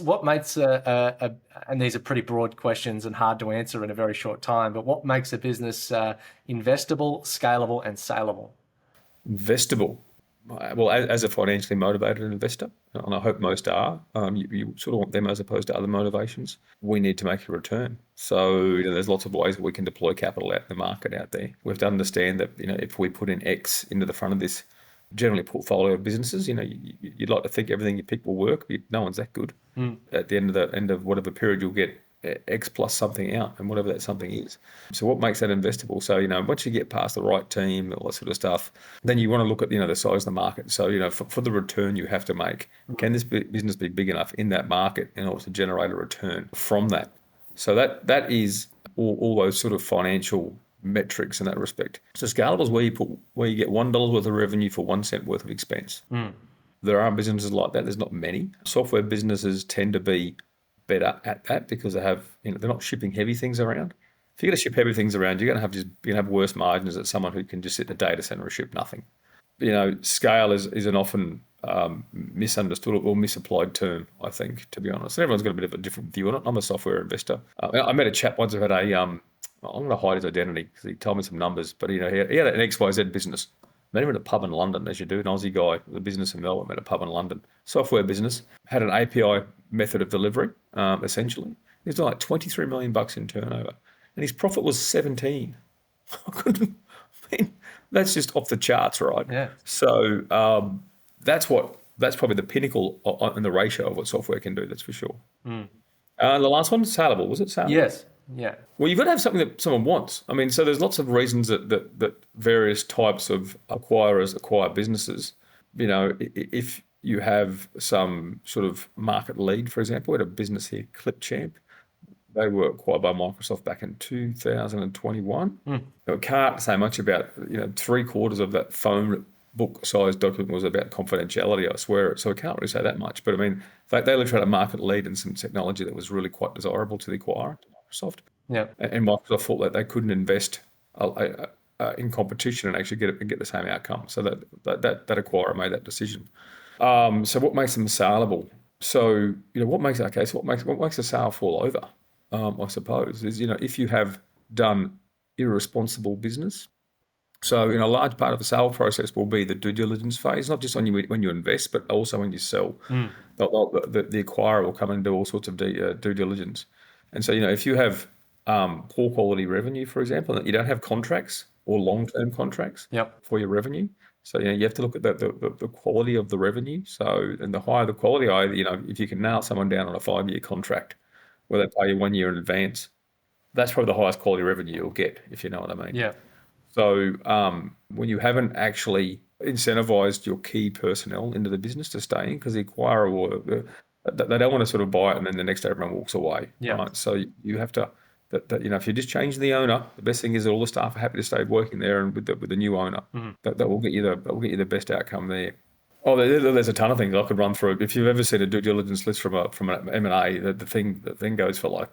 What makes and these are pretty broad questions and hard to answer in a very short time, but what makes a business investable, scalable, and saleable? Investable. Well, as a financially motivated investor, and I hope most are, you sort of want them as opposed to other motivations. We need to make a return. So there's lots of ways we can deploy capital out in the market out there. We have to understand that if we put in X into the front of this generally portfolio of businesses, you'd like to think everything you pick will work, but no one's that good. At the end of whatever period, you'll get X plus something out, and whatever that something is. So what makes that investable? So once you get past the right team, all that sort of stuff, then you want to look at the size of the market. So for the return you have to make, can this business be big enough in that market in order to generate a return from that? So that is all those sort of financial metrics in that respect. So scalable is where you get $1 worth of revenue for 1 cent worth of expense. There are businesses like that. There's not many. Software businesses tend to be better at that because they have, they're not shipping heavy things around. If you're going to ship heavy things around, you're going to have worse margins than someone who can just sit in a data center and ship nothing. Scale is an often misunderstood or misapplied term, I think, to be honest. And everyone's got a bit of a different view on it. I'm a software investor. I met a chap once who had I'm going to hide his identity because he told me some numbers, but he had an XYZ business. Met him at a pub in London, as you do, an Aussie guy with a business in Melbourne, at a pub in London. Software business, had an API method of delivery, essentially. He's done like 23 million bucks in turnover, and his profit was 17. That's just off the charts, right? Yeah. So that's probably the pinnacle in the ratio of what software can do. That's for sure. The last one, saleable. Was it saleable? Yes. Yeah. Well, you've got to have something that someone wants. I mean, so there's lots of reasons that various types of acquirers acquire businesses. If you have some sort of market lead, for example, we had a business here, Clipchamp. They were acquired by Microsoft back in 2021. I can't say much about, 3/4 of that phone book-sized document was about confidentiality, I swear. So I can't really say that much. But I mean, they literally had a market lead and some technology that was really quite desirable to the acquirer, Microsoft. Yeah. And Microsoft thought that they couldn't invest in competition and actually get the same outcome. So that acquirer made that decision. So what makes them saleable? So what makes a sale fall over? I suppose is if you have done irresponsible business. So a large part of the sale process will be the due diligence phase, not just when you invest, but also when you sell. The acquirer will come and do all sorts of due diligence. And so if you have poor quality revenue, for example, and you don't have contracts or long-term contracts for your revenue. So you have to look at the quality of the revenue. So, and the higher the quality, if you can nail someone down on a 5-year contract where they pay you 1 year in advance, that's probably the highest quality revenue you'll get, if you know what I mean. Yeah. So when you haven't actually incentivized your key personnel into the business to stay in, because the acquirer they don't want to sort of buy it and then the next day everyone walks away. Yeah. Right? So you have to. If you just change the owner, the best thing is that all the staff are happy to stay working there and with the new owner. That will get you the best outcome there. Oh, there's a ton of things I could run through. If you've ever seen a due diligence list from an M&A, the thing goes for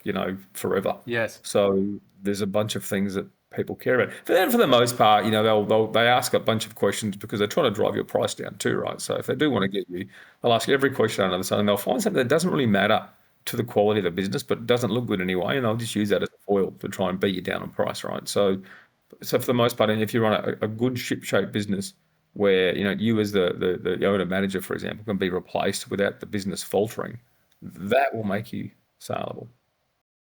forever. Yes. So there's a bunch of things that people care about. But then for the most part, they ask a bunch of questions because they're trying to drive your price down too, right? So if they do want to get you, they'll ask you every question under the sun, and they'll find something that doesn't really matter to the quality of the business, but doesn't look good anyway, and they'll just use that as a foil to try and beat you down on price, right? So for the most part, and if you run a good ship-shape business where you as the owner manager, for example, can be replaced without the business faltering, that will make you saleable.